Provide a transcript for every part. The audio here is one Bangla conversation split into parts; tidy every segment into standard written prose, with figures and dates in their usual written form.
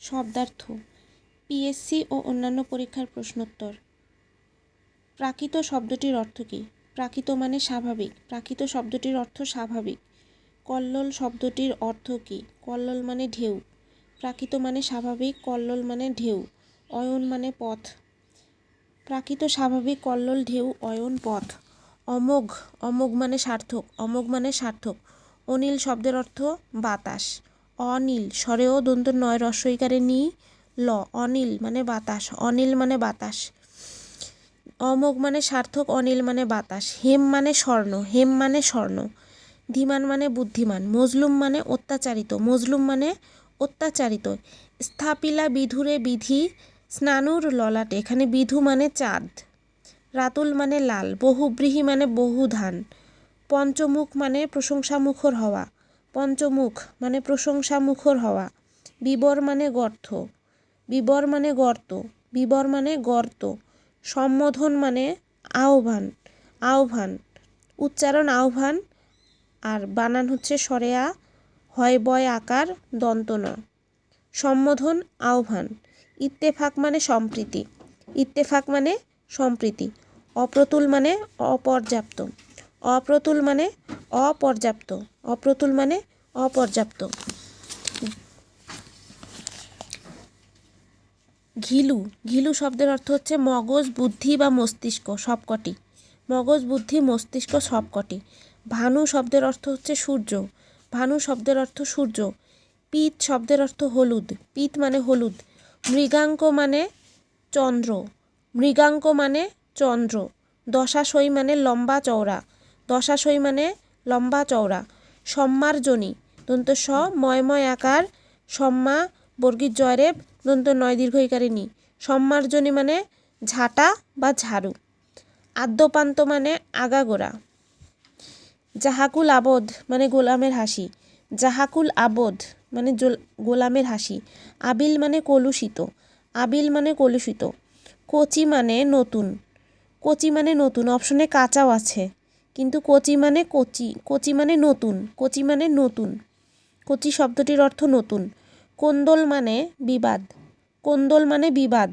শব্দার্থ পিএসসি ও অন্যান্য পরীক্ষার প্রশ্নোত্তর। প্রাকৃত শব্দটির অর্থ কী? প্রাকৃত মানে স্বাভাবিক। প্রাকৃত শব্দটির অর্থ স্বাভাবিক। কল্লোল শব্দটির অর্থ কী? কল্লোল মানে ঢেউ। প্রাকৃত মানে স্বাভাবিক, কল্লোল মানে ঢেউ, অয়ন মানে পথ। প্রাকৃত স্বাভাবিক, কল্লোল ঢেউ, অয়ন পথ। অমোঘ, অমোঘ মানে সার্থক, অমোঘ মানে সার্থক। অনিল শব্দের অর্থ বাতাস। অনিল স্বরেও দন্ত নয় রস্বইকারে নি ল, অনিল মানে বাতাস, অনিল মানে বাতাস। অমোঘ মানে সার্থক, অনিল মানে বাতাস। হেম মানে স্বর্ণ, হেম মানে স্বর্ণ। ধীমান মানে বুদ্ধিমান। মজলুম মানে অত্যাচারিত, মজলুম মানে অত্যাচারিত। স্থাপিলা বিধুরে বিধি স্নানুর ললাটে, এখানে বিধু মানে চাঁদ। রাতুল মানে লাল। বহুব্রীহি মানে বহু ধান। পঞ্চমুখ মানে প্রশংসামুখর হওয়া, পঞ্চমুখ মানে প্রশংসামুখর হওয়া। বিবর মানে গর্ত, বিবর মানে গর্ত, বিবর মানে গর্ত। সম্বোধন মানে আহ্বান, আহ্বান। উচ্চারণ আহ্বান, আর বানান হচ্ছে সরেয়া, হয় বয় আকার, দন্ত ন। সম্বোধন আহ্বান। ইত্তেফাক মানে সম্প্রীতি, ইত্তেফাক মানে সম্প্রীতি। অপ্রতুল মানে অপর্যাপ্ত, অপ্রতুল মানে অপর্যাপ্ত, অপ্রতুল মানে অপর্যাপ্ত। ঘিলু, ঘিলু শব্দের অর্থ হচ্ছে মগজ, বুদ্ধি বা মস্তিষ্ক সবকটি, মগজ, বুদ্ধি, মস্তিষ্ক সবকটি। ভানু শব্দের অর্থ হচ্ছে সূর্য, ভানু শব্দের অর্থ সূর্য। পীত শব্দের অর্থ হলুদ, পীত মানে হলুদ। মৃগাঙ্ক মানে চন্দ্র, মৃগাঙ্ক মানে চন্দ্র। দশাশই মানে লম্বা চওড়া, দশাশই মানে লম্বা চওড়া। সম্মার্জনী দন্ত স ময়ময় আকার, সম্মা বর্গীর জয়রেব দন্ত নয় দীর্ঘ ইকারে নি। সম্মার্জনী মানে ঝাঁটা বা ঝাড়ু। আদ্যপান্ত মানে আগাগোড়া। জাহাকুল আবদ মানে গোলামের হাসি, জাহাকুল আবদ মানে গোলামের হাসি। আবিল মানে কলুষিত, আবিল মানে কলুষিত। কচি মানে নতুন, কচি মানে নতুন। অপশনে কাঁচাও আছে, কিন্তু কচি মানে কচি, কচি মানে নতুন, কচি মানে নতুন। কচি শব্দটির অর্থ নতুন। কোন্দল মানে বিবাদ, কোন্দল মানে বিবাদ।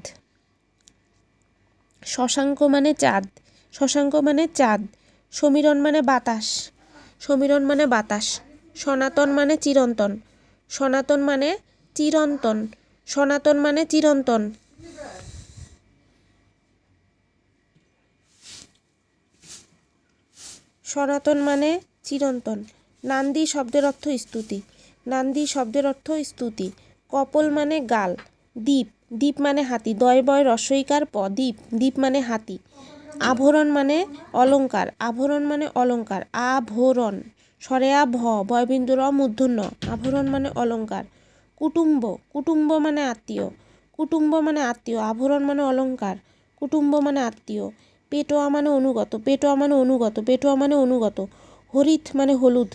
শশাঙ্ক মানে চাঁদ, শশাঙ্ক মানে চাঁদ। সমীরণ মানে বাতাস, সমীরণ মানে বাতাস। সনাতন মানে চিরন্তন, সনাতন মানে চিরন্তন, সনাতন মানে চিরন্তন। সনাতন মানে চিরন্তন। নান্দি শব্দের অর্থ স্তুতি, নান্দি শব্দের অর্থ স্তুতি। কপল মানে গাল। দ্বীপ, দ্বীপ মানে হাতি, দয় বয় রস্বইকার প, দ্বীপ, দ্বীপ মানে হাতি। আভরণ মানে অলঙ্কার, আভরণ মানে অলঙ্কার। আভরণ সরেয়া ভ বয়বিন্দুর মূর্ধন্য, আভরণ মানে অলঙ্কার। কুটুম্ব, কুটুম্ব মানে আত্মীয়, কুটুম্ব মানে আত্মীয়। আভরণ মানে অলঙ্কার, কুটুম্ব মানে আত্মীয়। পেটোয়া মানে অনুগত, পেটোয়া মানে অনুগত, পেটোয়া মানে অনুগত। হরিৎ মানে হলুদ,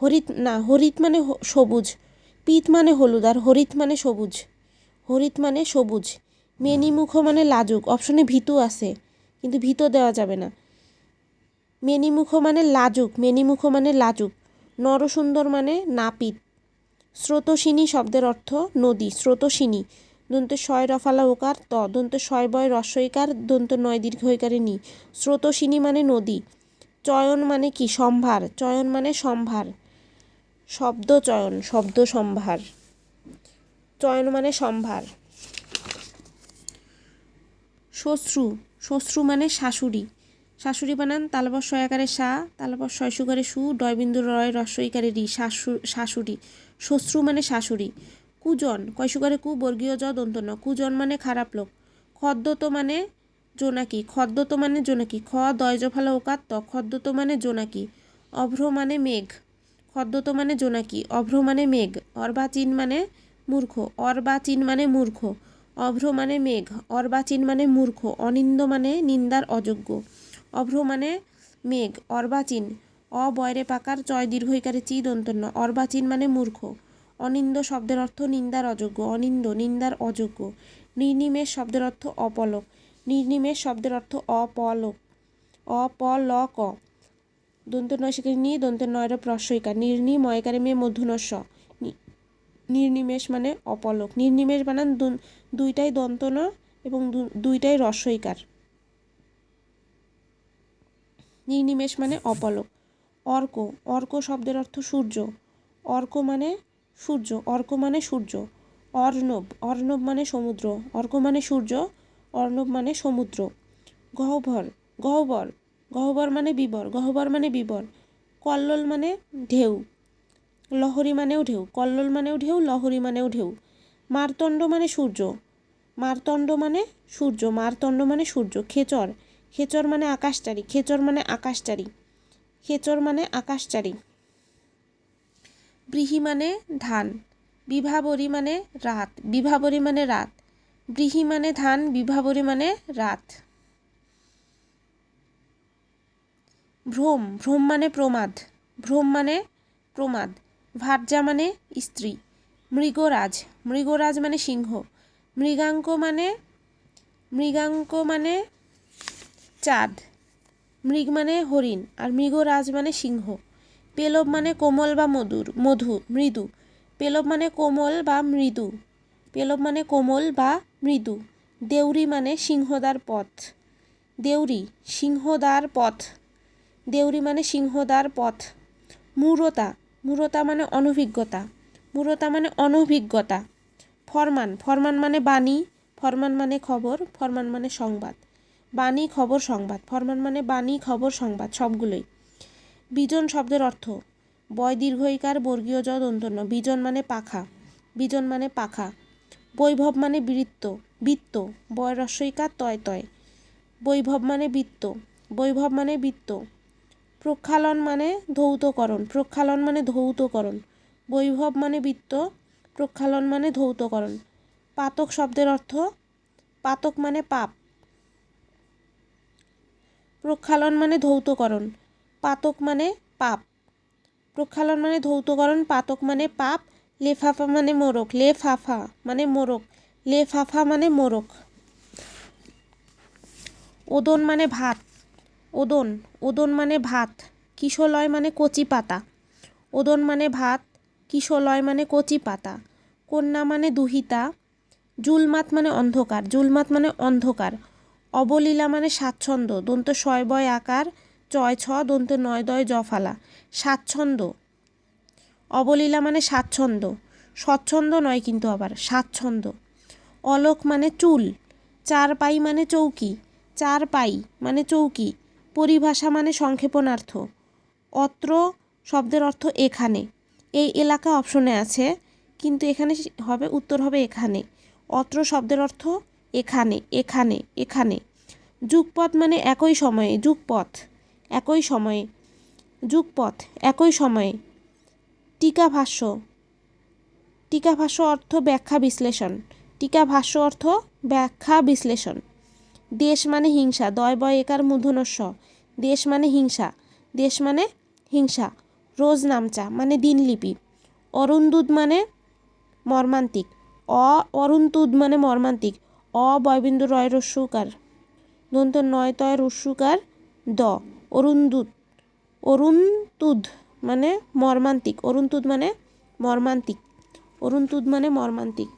হরিৎ না, হরিৎ মানে সবুজ। পিত মানে হলুদ, আর হরিৎ মানে সবুজ, হরিৎ মানে সবুজ। মেনিমুখ মানে লাজুক। অপশনে ভীতু আছে, কিন্তু ভীত দেওয়া যাবে না। মেনিমুখ মানে লাজুক, মেনিমুখ মানে লাজুক। নরসুন্দর মানে নাপিত। স্রোতস্বিনী শব্দের অর্থ নদী, স্রোতস্বিনী। দন্ত শয় রফালা ওকার ত, দন্ত শয় বয় রস্বইকার দন্ত নয় দীর্ঘ ইকারে নি। স্রোতস্বিনী মানে নদী। চয়ন মানে কি? সম্ভার, চয়ন মানে সম্ভার। শব্দ চয়ন, শব্দ সম্ভার। চয়ন মানে সম্ভার। শ্বশ্রু, শ্বশ্রু মানে শাশুড়ি। শাশুড়ি বানান তালবর শয়াকারে সা, তালবর শয়সুকারে সু, ডয়বিন্দু রয় রস্বইকারে রি, শাশুড়ি। শ্বশ্রু মানে শাশুড়ি। কুজন কয়সুকারে কু বর্গীয় জ দন্ত ন, কুজন মানে খারাপ লোক। খদ্দত মানে জোনাকি, খদ্দত মানে জোনাকি। খ দয় জফালা ওকার ত, খদ্দত মানে জোনাকি। অভ্র মানে মেঘ, খদ্দত মানে জোনাকি, অভ্র মানে মেঘ। অর্বাচীন মানে মূর্খ, অর্বাচীন মানে মূর্খ। অভ্র মানে মেঘ, অর্বাচীন মানে মূর্খ। অনিন্দ মানে নিন্দার অযোগ্য। অভ্র মানে মেঘ, অর্বাচীন অবয়রে পাকার চয় দীর্ঘ ইকারে চি দন্তন্য। অর্বাচীন মানে মূর্খ। অনিন্দ শব্দের অর্থ নিন্দার অযোগ্য, অনিন্দ নিন্দার অযোগ্য। নির্নিমেষ শব্দের অর্থ অপলক, নির্নিমেষ শব্দের অর্থ অপলক, অপলক। দন্ত নয় সেখানে নি, দন্ত নয়ের প্রস্বইকার। নির্নি ময়কারে মেয়ে মধ্যনস্য, নির্নিমেষ মানে অপলক। নির্নিমেষ বানান দুইটাই দন্ত ন এবং দুইটাই রস্বইকার। নির্নিমেষ মানে অপলক। অর্ক, অর্ক শব্দের অর্থ সূর্য। অর্ক মানে সূর্য, অর্ক মানে সূর্য। অর্ণব, অর্ণব মানে সমুদ্র। অর্ক মানে সূর্য, অর্ণব মানে সমুদ্র। গহ্বর, গহ্বর, গহ্বর মানে বিবর, গহ্বর মানে বিবর। কল্লোল মানে ঢেউ, লহরী মানেও ঢেউ। কল্লোল মানেও ঢেউ, লহরী মানেও ঢেউ। মারতণ্ড মানে সূর্য, মারতণ্ড মানে সূর্য, মারতণ্ড মানে সূর্য। খেচর, খেচর মানে আকাশচারী, খেচর মানে আকাশচারী, খেচর মানে আকাশচারী। ব্রীহি মানে ধান, বিভাবরী মানে রাত, বিভাবরী মানে রাত। ব্রীহি মানে ধান, বিভাবরী মানে রাত। ভ্রম, ভ্রম মানে প্রমাদ, ভ্রম মানে প্রমাদ। ভার্যা মানে স্ত্রী। মৃগরাজ, মৃগরাজ মানে সিংহ। মৃগাঙ্ক মানে, মৃগাঙ্ক মানে চাঁদ। মৃগ মানে হরিণ আর মৃগরাজ মানে সিংহ। পেলব মানে কোমল বা মৃদু। পেলব মানে কোমল বা মৃদু, পেলব মানে কোমল বা মৃদু। দেউরি মানে সিংহদ্বার পথ, দেউরি সিংহদ্বার পথ, দেউরি মানে সিংহদ্বার পথ। মূঢ়তা, মূঢ়তা মানে অনভিজ্ঞতা, মূঢ়তা মানে অনভিজ্ঞতা। ফরমান, ফরমান মানে বাণী, ফরমান মানে খবর, ফরমান মানে সংবাদ। বাণী, খবর, সংবাদ। ফরমান মানে বাণী, খবর, সংবাদ সবগুলোই। বিজন শব্দের অর্থ বয় দীর্ঘইকার বর্গীয় জ দন্ত ন। বিজন মানে পাখা, বিজন মানে পাখা। বৈভব মানে বৃত্ত, বৃত্ত বয় রস্বইকার তয় তয়। বৈভব মানে বৃত্ত, বৈভব মানে বৃত্ত। প্রক্ষালন মানে ধৌতকরণ, প্রক্ষালন মানে ধৌতকরণ। বৈভব মানে বৃত্ত, প্রক্ষালন মানে ধৌতকরণ। পাতক শব্দের অর্থ পাতক মানে পাপ, প্রক্ষালন মানে ধৌতকরণ। পাতক মানে পাপ, প্রক্ষালন মানে ধৌতকরণ, পাতক মানে পাপ। লেফাফা মানে মোরক, লেফাফা মানে মোরক, লেফাফা মানে মোরক। ওদন মানে ভাত, ওদন, ওদন মানে ভাত। কিশলয় মানে কচি পাতা, ওদন মানে ভাত, কিশলয় মানে কচি পাতা। কন্যা মানে দুহিতা। জুলমাত মানে অন্ধকার, জুলমাত মানে অন্ধকার। অবলীলা মানে স্বাচ্ছন্দ্য, দন্ত শয় বয় আকার চয় ছ দন্ত নয় দয় জফালা, স্বাচ্ছন্দ্য। অবলীলা মানে স্বাচ্ছন্দ্য, স্বচ্ছন্দ নয় কিন্তু আবার স্বাচ্ছন্দ্য। অলোক মানে চুল। চারপাই মানে চৌকি, চারপাই মানে চৌকি। পরিভাষা মানে সংক্ষেপণার্থ। অত্র শব্দের অর্থ এখানে, এই এলাকা অপশনে আছে কিন্তু এখানে হবে, উত্তর হবে এখানে। অত্র শব্দের অর্থ এখানে, এখানে, এখানে। যুগপৎ মানে একই সময়ে, যুগপথ একই সময়ে, যুগপথ একই সময়ে। টীকাভাষ্য, টীকাভাষ্য অর্থ ব্যাখ্যা বিশ্লেষণ, টীকাভাষ্য অর্থ ব্যাখ্যা বিশ্লেষণ। দেশ মানে হিংসা, দয় বয় একার মূর্ধন্য ষ, দেশ মানে হিংসা, দেশ মানে হিংসা। রোজ নামচা মানে দিনলিপি। অরুণদূত মানে মর্মান্তিক, অরুণতুদ মানে মর্মান্তিক। বয়বিন্দু রয় রস্যুকার দন্ত নয় তয় রস্যুকার দ। অরুণদূত, অরুণতুদ মানে মর্মান্তিক, অরুণতুদ মানে মর্মান্তিক, অরুণতুদ মানে মর্মান্তিক।